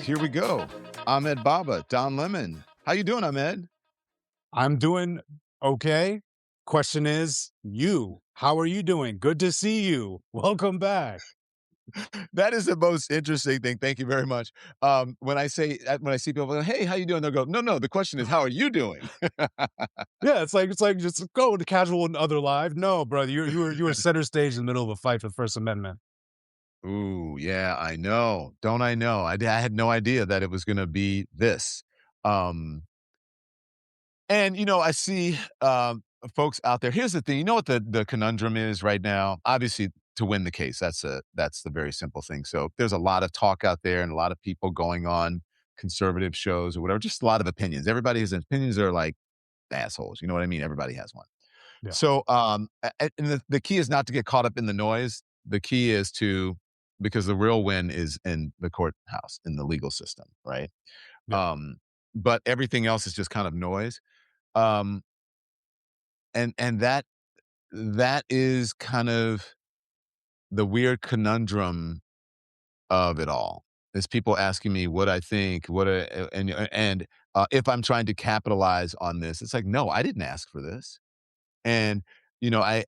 right, here we go. Ahmed Baba, Don Lemon. How you doing, Ahmed? I'm doing okay. Question is, how are you doing? Good to see you. Welcome back. That is the most interesting thing. Thank you very much. When I see people go, "Hey, how you doing?" They'll go, "No, no. The question is, how are you doing?" Yeah, it's like just go to casual and other live. No, brother, you were center stage in the middle of a fight for the First Amendment. Ooh, yeah, I know. Don't I know? I had no idea that it was going to be this. Um, and I see folks out there. Here's the thing. You know what the conundrum is right now? Obviously, to win the case, that's the very simple thing. So there's a lot of talk out there and a lot of people going on conservative shows or whatever. Just a lot of opinions. Everybody has opinions are like assholes. You know what I mean? Everybody has one. Yeah, So and the key is not to get caught up in the noise. The key is to because the real win is in the courthouse in the legal system, right? yeah. Um, but everything else is just kind of noise. Um, and that is kind of the weird conundrum of it all. Is people asking me what I think, and if I'm trying to capitalize on this. It's like, no, I didn't ask for this. And, I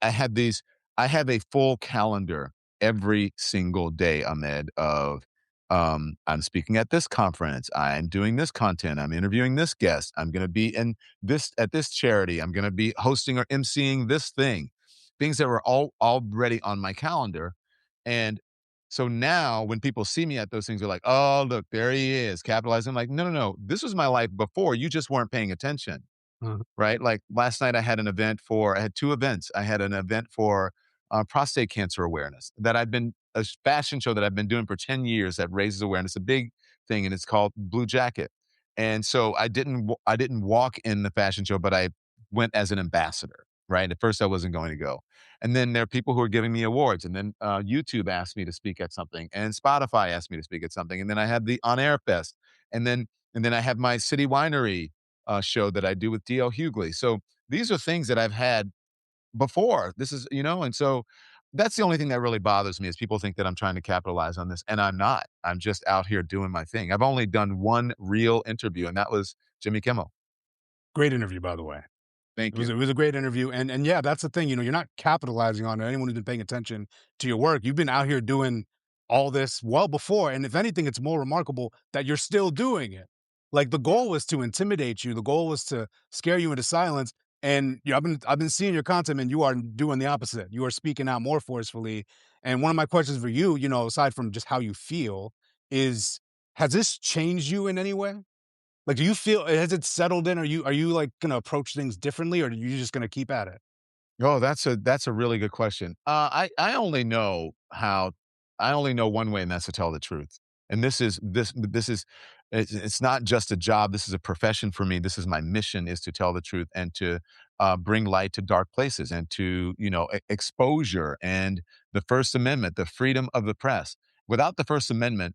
have a full calendar every single day, Ahmed, of I'm speaking at this conference, I'm doing this content, I'm interviewing this guest, I'm gonna be in this at this charity, I'm gonna be hosting or emceeing this thing. Things that were all already on my calendar. And so now when people see me at those things, they're like, oh, look, there he is, capitalizing. I'm like, no, no, no. This was my life before. You just weren't paying attention. Mhm. Right? Like last night I had 2 events. I had an event for, prostate cancer awareness that I've been a fashion show that I've been doing for 10 years that raises awareness, a big thing, and it's called Blue Jacket. And so I didn't walk in the fashion show, but I went as an ambassador, right? At first I wasn't going to go. And then there are people who are giving me awards, and then, YouTube asked me to speak at something, and Spotify asked me to speak at something, and then I had the On Air Fest, and then I have my city winery show that I do with D.L. Hughley. So these are things that I've had before. And so that's the only thing that really bothers me is people think that I'm trying to capitalize on this, and I'm not. I'm just out here doing my thing. I've only done one real interview, and that was Jimmy Kimmel. Great interview, by the way. It Thank was you. it was a great interview, and yeah, that's the thing. You're not capitalizing on it. Anyone who's been paying attention to your work, you've been out here doing all this well before, and if anything, it's more remarkable that you're still doing it. Like the goal was to intimidate you. The goal was to scare you into silence. And I've been seeing your content, and you are doing the opposite. You are speaking out more forcefully. And one of my questions for you, aside from just how you feel, is has this changed you in any way? Like, do you feel has it settled in? Are you, like, gonna approach things differently, or are you just gonna keep at it? Oh, that's a really good question. I only know one way, and that's to tell the truth. And this is it's not just a job. This is a profession for me. This is my mission is to tell the truth and to bring light to dark places and to exposure and the First Amendment, the freedom of the press. Without the First Amendment,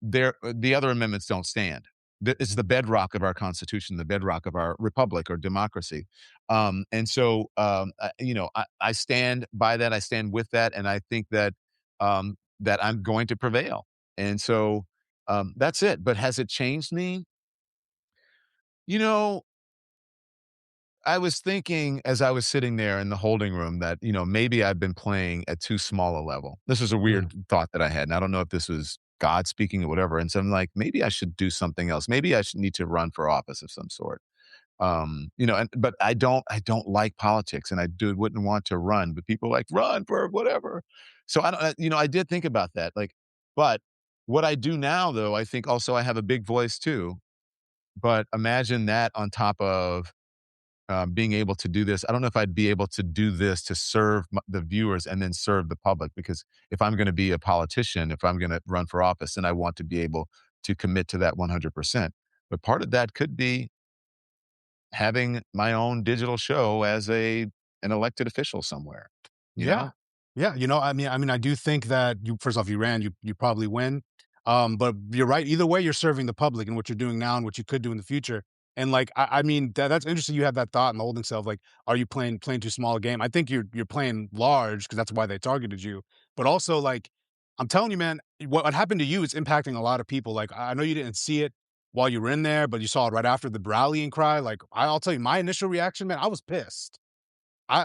the other amendments don't stand. It's the bedrock of our Constitution, the bedrock of our republic or democracy. And so, I stand by that. I stand with that, and I think that I'm going to prevail. And so, that's it. But has it changed me? You know, I was thinking as I was sitting there in the holding room that, maybe I've been playing at too small a level. This is a Mm, weird thought that I had, and I don't know if this was God speaking or whatever. And so I'm like, maybe I should do something else. Maybe I should need to run for office of some sort. But I don't like politics, and wouldn't want to run. But people are like run for whatever. So I don't, I did think about that. But what I do now, though, I think also I have a big voice too. But imagine that on top of being able to do this. I don't know if I'd be able to do this to serve the viewers and then serve the public because if I'm going to be a politician, if I'm going to run for office, then I want to be able to commit to that 100%. But part of that could be having my own digital show as an elected official somewhere, you yeah. know? Yeah, I mean, I do think that you first off, you ran, you probably win. But you're right, either way, you're serving the public and what you're doing now and what you could do in the future. And, like, I mean, that's interesting you have that thought in the holding self, like, are you playing too small a game? I think you're playing large because that's why they targeted you. But also, like, I'm telling you, man, what happened to you is impacting a lot of people. Like, I know you didn't see it while you were in there, but you saw it right after the rallying cry. Like, I'll tell you, my initial reaction, man, I was pissed.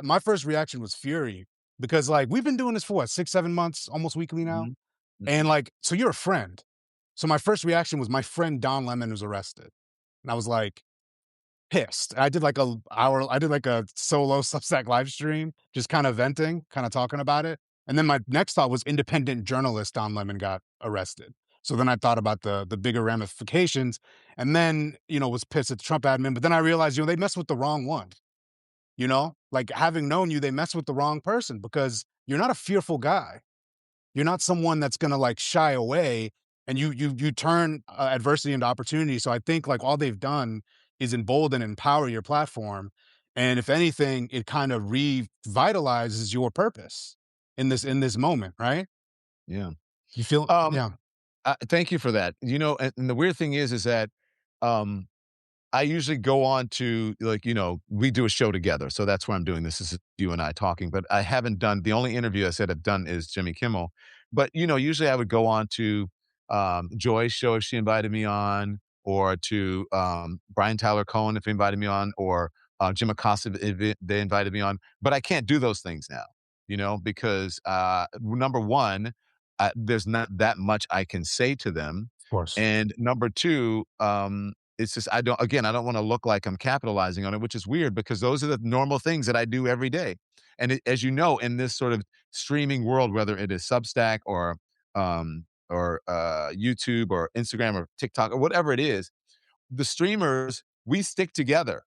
My first reaction was fury because, like, we've been doing this for what, 6, 7 months, almost weekly now, Mhm. and Mhm. like, so you're a friend. So my first reaction was my friend Don Lemon was arrested, and I was like, pissed. I did like a solo Substack live stream, just kind of venting, kind of talking about it. And then my next thought was independent journalist Don Lemon got arrested. So then I thought about the bigger ramifications, and then, was pissed at the Trump admin. But then I realized, they messed with the wrong one. Like, having known you, they messed with the wrong person because you're not a fearful guy. You're not someone that's gonna, like, shy away, and you turn, adversity into opportunity. So I think, like, all they've done is embolden and empower your platform, and if anything, it kind of revitalizes your purpose in this moment, right? Yeah. You feel Um, yeah, thank you for that. And the weird thing is that, um I usually go on to, like, we do a show together, so that's why I'm doing this. This is you and I talking, but I haven't done the only interview I said I've done is Jimmy Kimmel. But, usually I would go on to, Joy's show if she invited me on, or to, Brian Tyler Cohen if he invited me on, or, Jim Acosta if they invited me on. But I can't do those things now, because, number 1, there's not that much I can say to them, of course. and number 2, it's just I don't wanna look like I'm capitalizing on it, which is weird because those are the normal things that I do every day. And as you know, in this sort of streaming world, whether it is Substack or YouTube or Instagram or TikTok or whatever it is, the streamers, we stick together.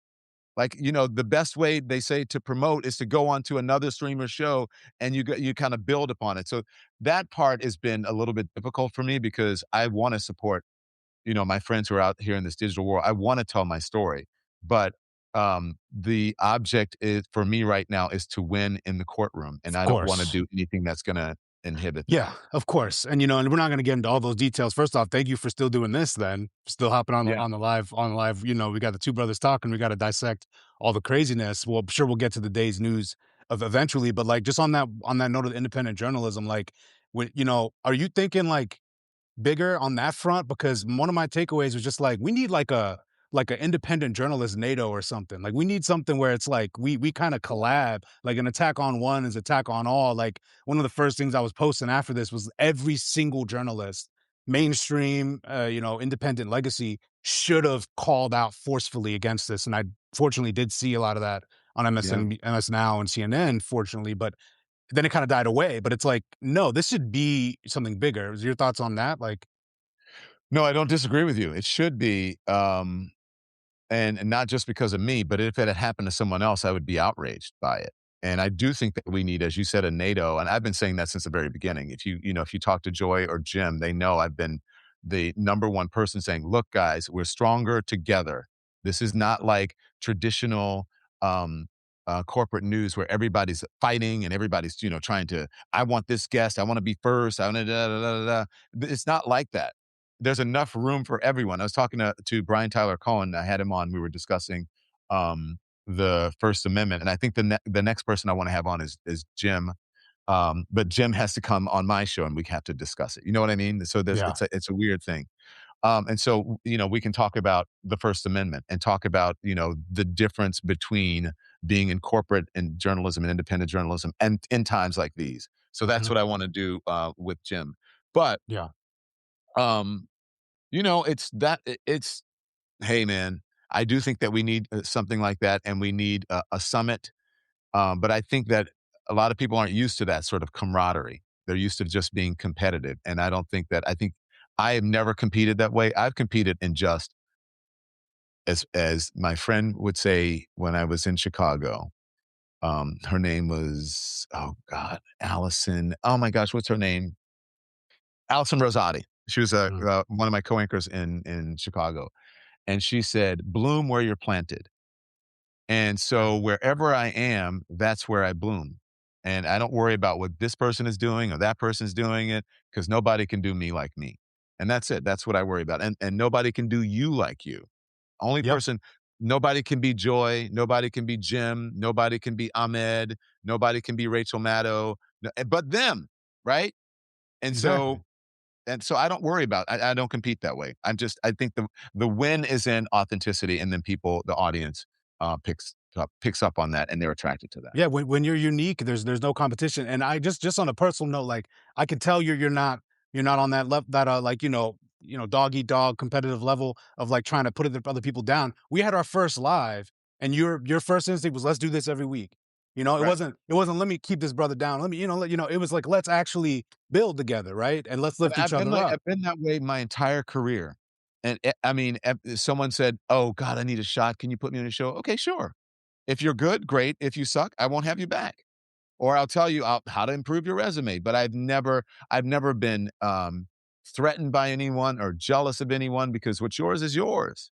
Like, the best way they say to promote is to go on to another streamer show and you kinda build upon it. So that part has been a little bit difficult for me because I wanna support my friends who are out here in this digital world. I want to tell my story, but the object is for me right now is to win in the courtroom, and Of I don't want to course. do anything that's going to inhibit that. Yeah, of course. And we're not gonna get into all those details. First off, thank you for still doing this then. Still hopping on the Yeah, on the live, we got the two brothers talking, we gotta dissect all the craziness. Well, I'm sure we'll get to the day's news of eventually, but like just on that note of independent journalism, like are you thinking like bigger on that front? Because one of my takeaways was just like, we need like an independent journalist NATO or something. Like we need something where it's like we kind of collab, like an attack on one is attack on all. Like one of the first things I was posting after this was every single journalist, mainstream, independent legacy should have called out forcefully against this. And I fortunately did see a lot of that on yeah. MS Now and CNN, fortunately, but then it kind of died away. But it's like, no, this should be something bigger. Is your thoughts on that? Like, No, I don't disagree with you. It should be, and not just because of me, but if it had happened to someone else, I would be outraged by it. And I do think that we need, as you said, a NATO, and I've been saying that since the very beginning. If you talk to Joy or Jim, they know I've been the number one person saying, "Look, guys, we're stronger together. This is not like traditional um, corporate news where everybody's fighting and everybody's trying to. I want this guest. I want to be first. I want to da da da da. It's not like that. There's enough room for everyone. I was talking to Brian Tyler Cohen. I had him on. We were discussing the First Amendment, and I think the next person I want to have on is Jim. But Jim has to come on my show, and we have to discuss it. You know what I mean? So there's yeah. it's a weird thing. And so we can talk about the First Amendment and talk about the difference between being in corporate and journalism and independent journalism, and in times like these. So that's Mhm. what I want to do with Jim. But Yeah. um, it's hey, man, I do think that we need something like that, and we need a summit. But I think that a lot of people aren't used to that sort of camaraderie. They're used to just being competitive, and I don't think that. I think I have never competed that way. I've competed in just as my friend would say when I was in Chicago. Her name was, oh God, Allison. Oh my gosh, what's her name? Allison Rosati. She was Mhm. one of my co-anchors in Chicago, and she said, "Bloom where you're planted." And so Mhm. wherever I am, that's where I bloom. And I don't worry about what this person is doing or that person's doing it because nobody can do me like me. And that's it. That's what I worry about. And nobody can do you like you. Only Yep. person, nobody can be Joy, nobody can be Jim, nobody can be Ahmed, nobody can be Rachel Maddow, but them, right? And Exactly. so I don't worry about I don't compete that way. I think the win is in authenticity, and then the audience, picks up on that, and they're attracted to that. Yeah, when you're unique, there's no competition. And I just on a personal note, like I could tell you're not on that level that like dog eat dog competitive level of like trying to put other people down. We had our first live, and your first instinct was let's do this every week. It Right. wasn't let me keep this brother down. Let me it was like let's actually build together, right? And let's lift each other up. I've been that way my entire career, and, I mean, someone said, "Oh god, I need a shot. Can you put me on a show?" "Okay, sure. If you're good, great. If you suck, I won't have you back. Or I'll tell you how to improve your resume." But I've never been, threatened by anyone or jealous of anyone because what's yours is yours.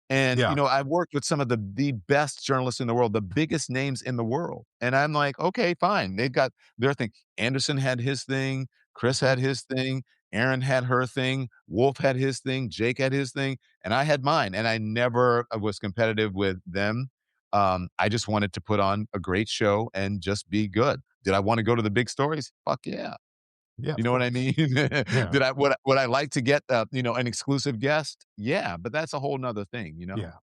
And, Yeah. I've worked with some of the best journalists in the world, the biggest names in the world. And I'm like, okay, fine. They've got their thing. Anderson had his thing. Chris Mhm. had his thing. Aaron had her thing. Wolf had his thing. Jake had his thing. And I had mine. And I never was competitive with them. I just wanted to put on a great show and just be good. Did I want to go to the big stories? Fuck yeah. Yeah, You of know what I course. mean? Yeah. Would I like to get, an exclusive guest? Yeah, but that's a whole whole 'nother thing, you know? Yeah.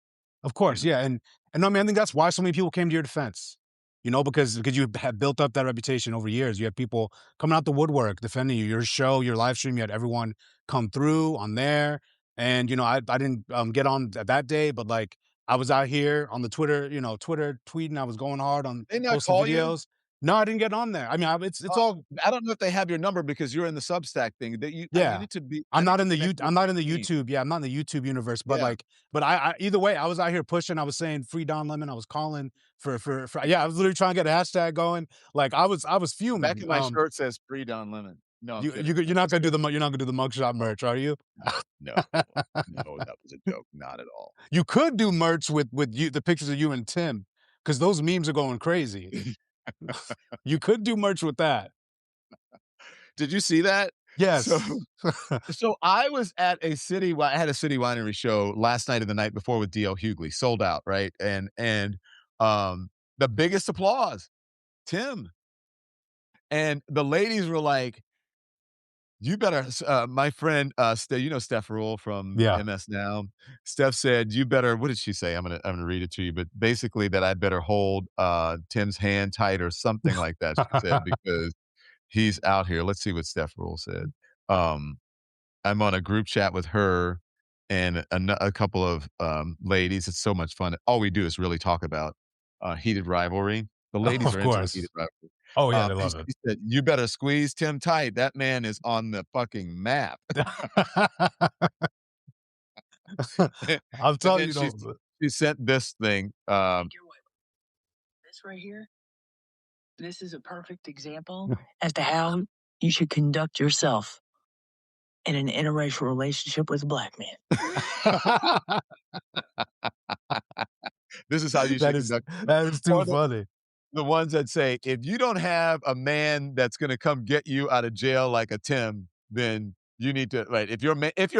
Of You course, know? yeah, and I mean, I think that's why so many people came to your defense, because you had built up that reputation over years. You had people coming out the woodwork defending you, your show, your live stream, you had everyone come through on there, and, I didn't, get on that day, but, like, I was out here on the Twitter tweeting, I was going hard on They not posting call you? videos. No, I didn't get on there. I mean, it's Uh, all I don't know if they have your number because you're in the Substack thing that you yeah. need to be I I'm need not to in the connect with I'm not in the your team. YouTube yeah, I'm not in the YouTube universe, but, Yeah. like I either way, I was out here pushing, I was saying "Free Don Lemon," I was calling for yeah, I was literally trying to get a hashtag going, like, I was The back fuming, of my shirt says "Free Don Lemon." No, I'm kidding. you're not gonna do you're not gonna do the mugshot merch, are you? No. No, that was a joke, not at all. You could do merch with you the pictures of you and Tim, because those memes are going crazy. You could do merch with that. Did you see that? So Yes. so I had a city winery show last night and the night before with DL Hughley, sold out, right? Um, the biggest applause, Tim. And the ladies were like, "You better," my friend, Steph Rule from Yeah. MS Now. Steph said, "You better," what did she say? I'm gonna read it to you, but basically that I better hold, Tim's hand tight or something like that, she said, because he's out here. Let's see what Steph Rule said. Um, I'm on a group chat with her and a couple of, ladies. It's so much fun. All we do is really talk about, heated rivalry. The ladies Of are into the heated course. rivalry. Oh, yeah, they And love it. she said, "You better squeeze Tim tight. That man is on the fucking map." I'm And telling then you, she sent this thing, Your way. This right here, this is a perfect example as to how you should conduct yourself in an interracial relationship with a black man. this is how you that should is conduct that is too or funny. the ones that say, "If you don't have a man that's gonna come get you out of jail like a Tim, then you need to," right, if your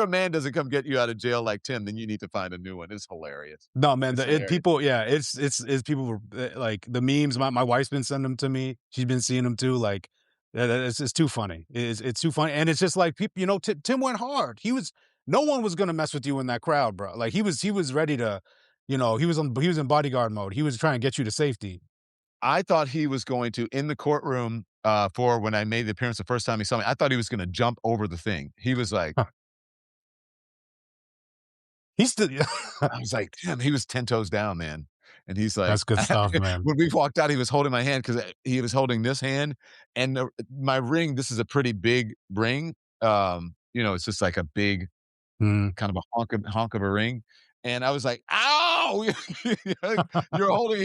man doesn't come get you out of jail like Tim, then you need to find a new one. It's hilarious. No, man, It's hilarious. people, yeah, it's people were like the memes. My wife's been sending them to me. She's been seeing them too. Like, it's too funny. It's too funny, and it's just like people. Tim went hard. No one was gonna mess with you in that crowd, bro. Like he was ready to, he was in bodyguard mode. He was trying to get you to safety. I thought he was going to in the courtroom, for when I made the appearance the first time he saw me, I thought he was gonna jump over the thing. He was like Huh. He's still, I was like, "Damn," he was 10 toes down, man. And he's like that's good stuff, man. when we walked out, he was holding my hand because he was holding this hand and my ring, this is a pretty big ring. It's just like a big Mm. kind of a honk of a ring. And I was like, "Ow!" He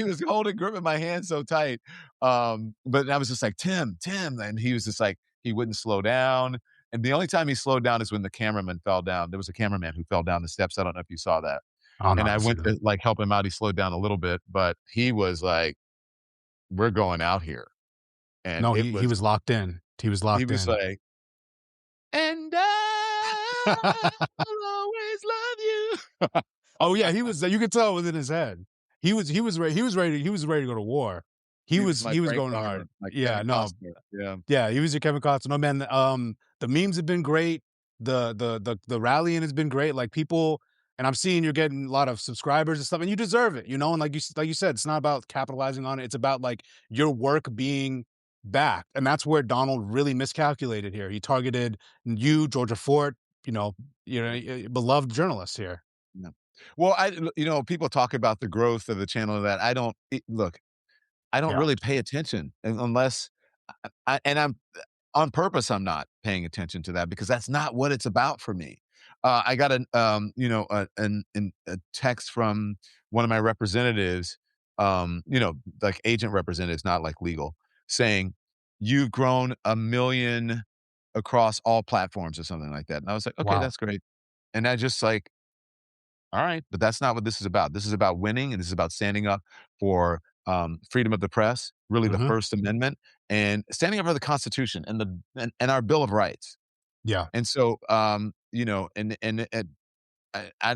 was holding gripping my hand so tight. But I was just like, "Tim, Tim," and he was just like he wouldn't slow down. And the only time he slowed down is when the cameraman fell down. There was a cameraman who fell down the steps. I don't know if you saw that. Oh no, And I I didn't see went that. to, like, help him out. He slowed down a little bit, but he was like, "We're going out here." And No, he was locked in. He was he locked was in. like, "And I'll always love you." Oh yeah, he was. You could tell it was in his head. He was ready. He was ready to go to war. He He was was my he was Frank going Farmer, hard. my Yeah, Kevin no. Costner, yeah. Yeah, he was your Kevin Costner. No, man, the memes have been great. The rallying has been great. Like, people, and I'm seeing you're getting a lot of subscribers and stuff, and you deserve it, you know? And like you said, it's not about capitalizing on it. It's about, like, your work being backed, and that's where Donald really miscalculated here. He targeted you, Georgia Fort, you know, beloved journalists here. Yeah. Well, people talk about the growth of the channel and that I don't look, I don't Yeah. really pay attention unless and I'm on purpose, I'm not paying attention to that because that's not what it's about for me. I got a text from one of my representatives, like agent representatives, not like legal, saying, "You've grown 1 million across all platforms," or something like that. And I was like, "Okay, Wow. that's great." And I just like, all right, but that's not what this is about. This is about winning, and this is about standing up for freedom of the press, really the Mhm. First Amendment, and standing up for the Constitution and and our Bill of Rights. Yeah. And so, I'm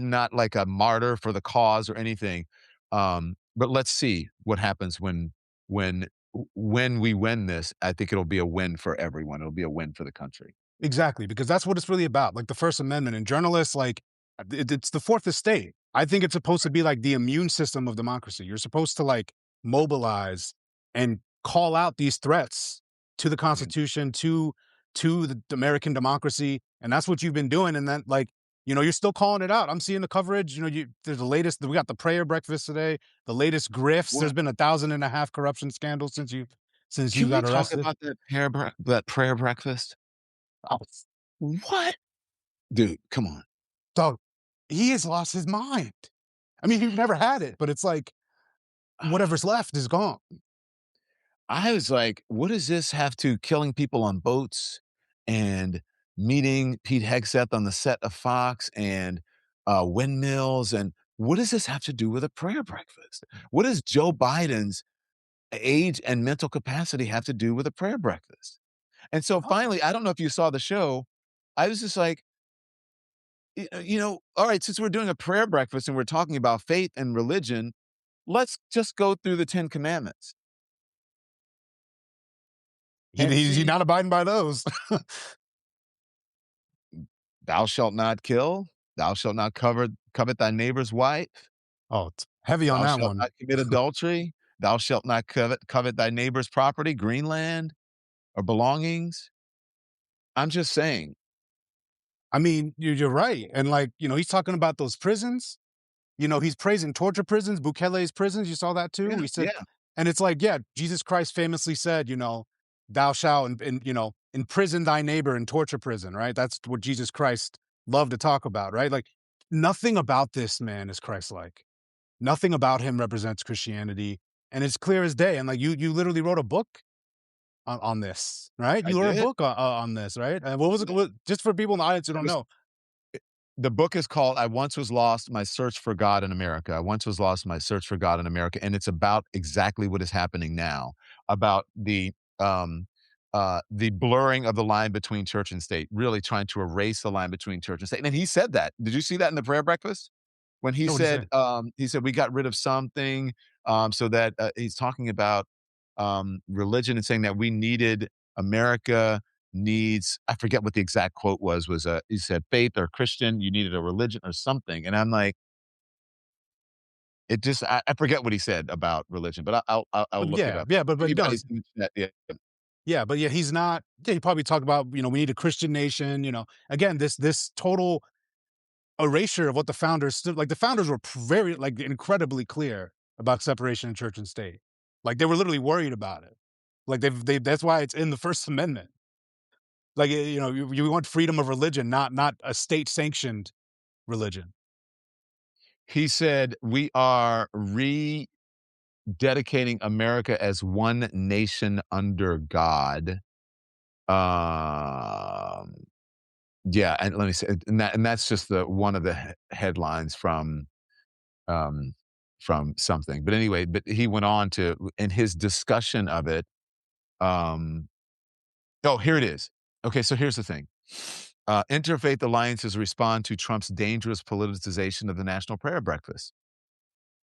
not like a martyr for the cause or anything, but let's see what happens when when we win this. I think it'll be a win for everyone. It'll be a win for the country. Exactly, because that's what it's really about, like the First Amendment. And journalists, like, it's the fourth estate. I think it's supposed to be like the immune system of democracy. You're supposed to, like, mobilize and call out these threats to the Yeah. Constitution, to the American democracy, and that's what you've been doing. And then, like, you're still calling it out. I'm seeing the coverage. There's the latest. We got the prayer breakfast today. The latest grifts. There's What been 1,500 corruption scandals since you can we got talk arrested. about that prayer breakfast? Oh, What? Dude, come on. dog, he has lost his mind. I mean, he never had it, but it's like whatever's left is gone. I was like, what does this have to killing people on boats and meeting Pete Hegseth on the set of Fox and windmills? And what does this have to do with a prayer breakfast? What does Joe Biden's age and mental capacity have to do with a prayer breakfast? And so Oh, finally, I don't know if you saw the show. I was just like, all right, since we're doing a prayer breakfast and we're talking about faith and religion, let's just go through the 10 Commandments. And he's see, not abiding by those. thou shalt not kill, thou shalt not covet thy neighbor's wife, Oh, it's heavy on thou that shalt one. not commit adultery, thou shalt not covet thy neighbor's property, Greenland, or belongings. I'm just saying. I mean, you're right. And, like, he's talking about those prisons. He's praising torture prisons, Bukele's prisons. You saw that too? Yeah, He said, yeah. and it's like, yeah, Jesus Christ famously said, thou shalt imprison thy neighbor in torture prison, right? That's what Jesus Christ loved to talk about, right? Like, nothing about this man is Christ-like. Nothing about him represents Christianity, and it's clear as day. And, like, you literally wrote a book on this, right? I You wrote a did. book on this, right? And what was it? Just for people in the audience who It don't was know. the book is called "I Once Was Lost: My Search for God in America." I once was lost, my search for God in America, and it's about exactly what is happening now, about the blurring of the line between church and state, really trying to erase the line between church and state. And he said that. Did you see that in the prayer breakfast? When No, what do you say? he said, "We got rid of something," so that he's talking about religion and saying that we needed America needs, I forget what the exact quote was he said faith or Christian, you needed a religion or something. And I'm like, I forget what he said about religion, but I'll But look it yeah, up. yeah, but no, Anybody's in the chat, yeah. yeah, but yeah, he's not. Yeah, he probably talked about, we need a Christian nation. Again, this total erasure of what the founders stood. Like, the founders were very, like, incredibly clear about separation of church and state. Like, they were literally worried about it. Like, they that's why it's in the First Amendment. Like, you want freedom of religion, not a state sanctioned religion. He said, we are rededicating America as one nation under God. Um, yeah, and let me say, and that's just the one of the headlines um, from something. But anyway, but he went on to in his discussion of it. Um, oh, here it is. Okay, so here's the thing. Interfaith alliances respond to Trump's dangerous politicization of the National Prayer Breakfast.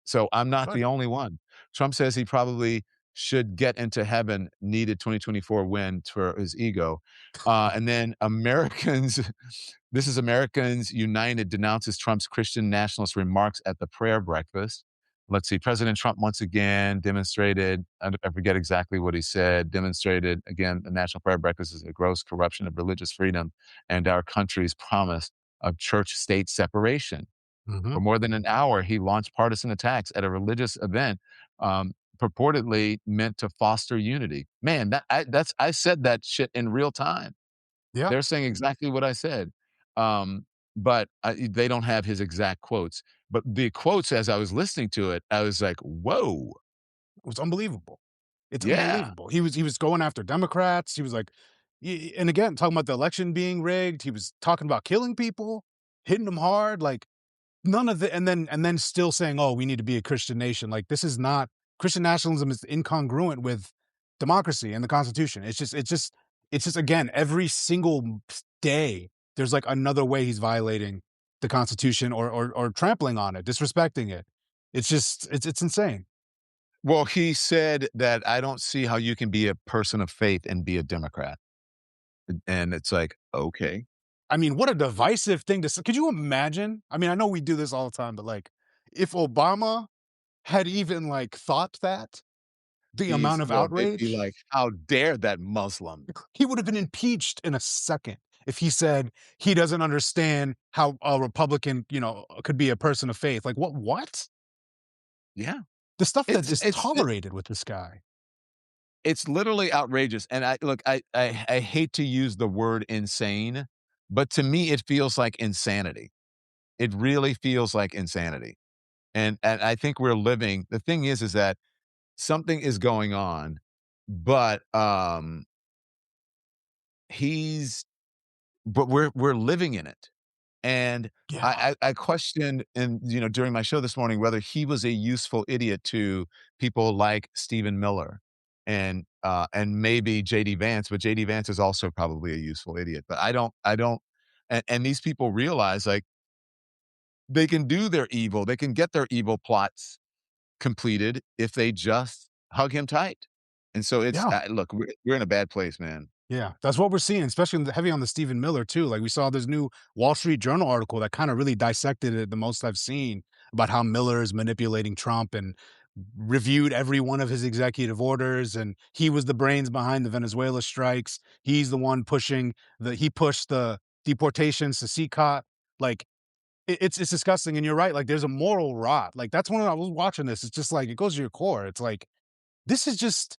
So I'm not Good. the only one. Trump says he probably should get into heaven needed 2024 win for his ego. And then Americans, this is Americans United denounces Trump's Christian nationalist remarks at the prayer breakfast. Let's see, President Trump once again demonstrated, I forget exactly what he said, demonstrated again, the National Prayer Breakfast is a gross corruption of religious freedom and our country's promise of church state separation. Mhm. For more than an hour, he launched partisan attacks at a religious event, purportedly meant to foster unity. Man, I said that shit in real time. Yeah. They're saying exactly what I said. But they don't have his exact quotes. But the quotes, as I was listening to it, I was like, whoa, It was unbelievable. It's yeah, unbelievable. He was going after Democrats. He was like, and again, talking about the election being rigged. He was talking about killing people, hitting them hard. Like none of the, and then still saying, "Oh, we need to be a Christian nation." Like this is not Christian nationalism is incongruent with democracy and the Constitution. It's just again every single day there's like another way he's violating the Constitution or trampling on it, disrespecting it. It's insane. well, he said that I don't see how you can be a person of faith and be a Democrat. And it's like, okay. I mean, what a divisive thing to say. Could you imagine? I mean, I know we do this all the time, but like if Obama had even like thought that, the amount of Well, they'd be outrage, like, how dare that Muslim? he would have been impeached in a second if he said he doesn't understand how a Republican, could be a person of faith. Like what? Yeah. The stuff that It's is it's tolerated with this guy. it's literally outrageous, and I look, I hate to use the word insane, but to me, it feels like insanity. It really feels like insanity, and I think we're living the thing is that something is going on, but, he's but we're living in it. And Yeah. I questioned during my show this morning whether he was a useful idiot to people like Stephen Miller and maybe JD Vance, but JD Vance is also probably a useful idiot. But I don't and these people realize like they can do their evil, they can get their evil plots completed if they just hug him tight. And so it's Yeah. look, we're in a bad place, man. Yeah, that's what we're seeing, especially heavy on the Stephen Miller too. Like we saw this new Wall Street Journal article that kind of really dissected it the most I've seen about how Miller is manipulating Trump and reviewed every one of his executive orders. And he was the brains behind the Venezuela strikes. He's the one he pushed the deportations to CCOT. Like it's disgusting. And you're right. Like there's a moral rot. Like that's when I was watching this. It's just like it goes to your core. It's like this is just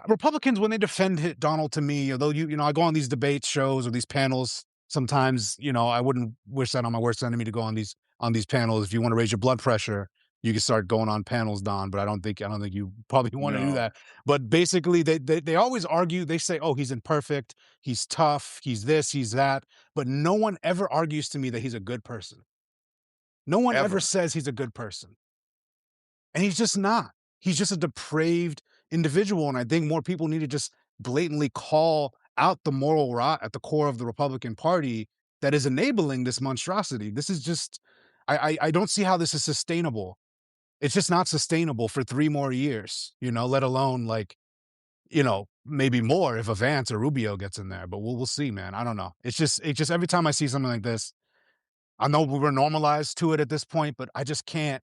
Republicans when they defend Donald to me, although I go on these debate shows or these panels. Sometimes, I wouldn't wish that on my worst enemy to go on these panels. If you want to raise your blood pressure, you can start going on panels, Don. But I don't think you probably want to do No, that. But basically, they always argue. They say, "Oh, he's imperfect. He's tough. He's this. He's that." But no one ever argues to me that he's a good person. No one ever ever. says he's a good person. And he's just not. He's just a depraved individual, and I think more people need to just blatantly call out the moral rot at the core of the Republican Party that is enabling this monstrosity. This is just I don't see how this is sustainable. It's just not sustainable for 3 more years, let alone, like, maybe more if a Vance or Rubio gets in there, but we'll see, man. I don't know. It's just every time I see something like this, I know we're normalized to it at this point, but I just can't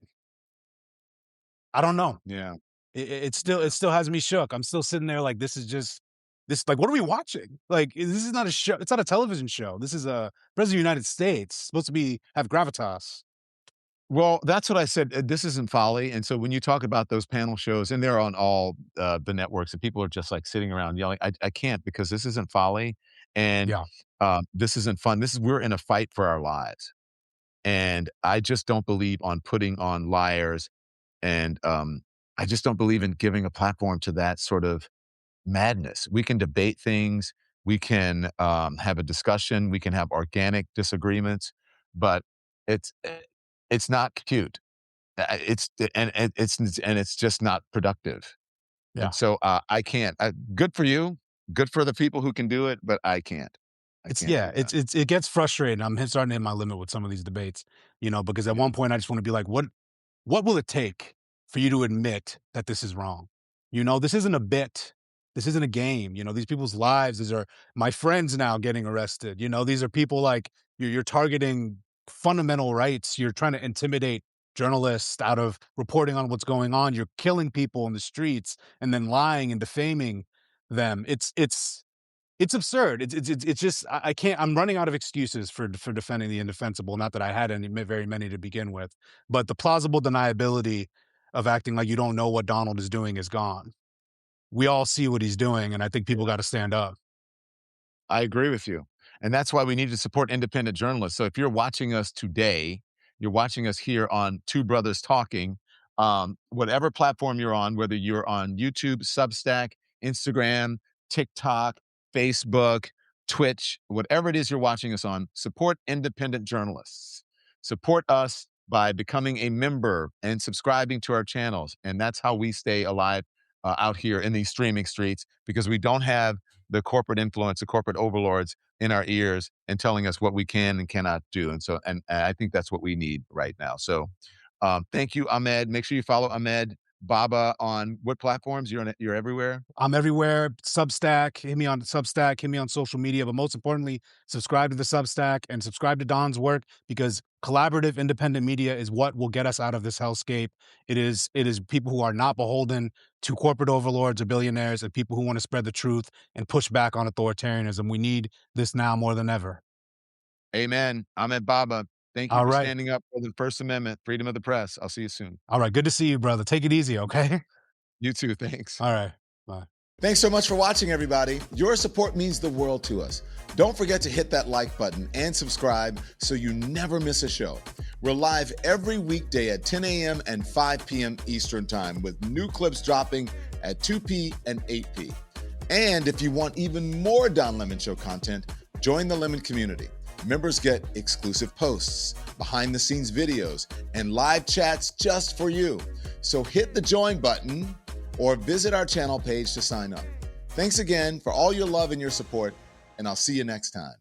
I don't know. Yeah. It still has me shook. I'm still sitting there like this is just this like what are we watching? Like this is not a show. It's not a television show. This is a President of the United States supposed to be have gravitas. Well, that's what I said, this isn't folly, and so when you talk about those panel shows, and they're on all, the networks, and people are just, like, sitting around yelling, I can't because this isn't folly, and, Yeah, this isn't fun, this is we're in a fight for our lives, and I just don't believe on putting on liars, and, I just don't believe in giving a platform to that sort of madness. We can debate things, we can, have a discussion, we can have organic disagreements, but it's, it's not cute. It's and it's just not productive. And yeah. so, I can't. Good for you. Good for the people who can do it, but I can't. I It's can't yeah. do that. It gets frustrating. Starting to hit my limit with some of these debates. Because at Yeah. one point I just want to be like, what will it take for you to admit that this is wrong? This isn't a bit. This isn't a game. These people's lives, these are my friends now getting arrested. These are people like you're targeting fundamental rights. You're trying to intimidate journalists out of reporting on what's going on. You're killing people in the streets and then lying and defaming them. It's absurd. It's just I can't. I'm running out of excuses for defending the indefensible. Not that I had very many to begin with, but the plausible deniability of acting like you don't know what Donald is doing is gone. We all see what he's doing, and I think people got to stand up. I agree with you. And that's why we need to support independent journalists. So if you're watching us today, you're watching us here on Two Brothers Talking, whatever platform you're on, whether you're on YouTube, Substack, Instagram, TikTok, Facebook, Twitch, whatever it is you're watching us on, support independent journalists. Support us by becoming a member and subscribing to our channels. And that's how we stay alive out here in these streaming streets, because we don't have the corporate influence, the corporate overlords in our ears and telling us what we can and cannot do. And I think that's what we need right now. So thank you, Ahmed. Make sure you follow Ahmed Baba on what platforms? You're everywhere? I'm everywhere. Substack, hit me on Substack, hit me on social media, but most importantly, subscribe to the Substack and subscribe to Don's work, because collaborative independent media is what will get us out of this hellscape. It is people who are not beholden to corporate overlords or billionaires, and people who want to spread the truth and push back on authoritarianism. We need this now more than ever. Amen. Ahmed Baba, thank you All for right. standing up for the First Amendment, freedom of the press. I'll see you soon. All right. Good to see you, brother. Take it easy, okay? You too. Thanks. All right. Bye. Thanks so much for watching, everybody. Your support means the world to us. Don't forget to hit that like button and subscribe so you never miss a show. We're live every weekday at 10 a.m. and 5 p.m. Eastern Time, with new clips dropping at 2 p. and 8 p. And if you want even more Don Lemon Show content, join the Lemon community. Members get exclusive posts, behind-the-scenes videos, and live chats just for you. So hit the join button or visit our channel page to sign up. Thanks again for all your love and your support, and I'll see you next time.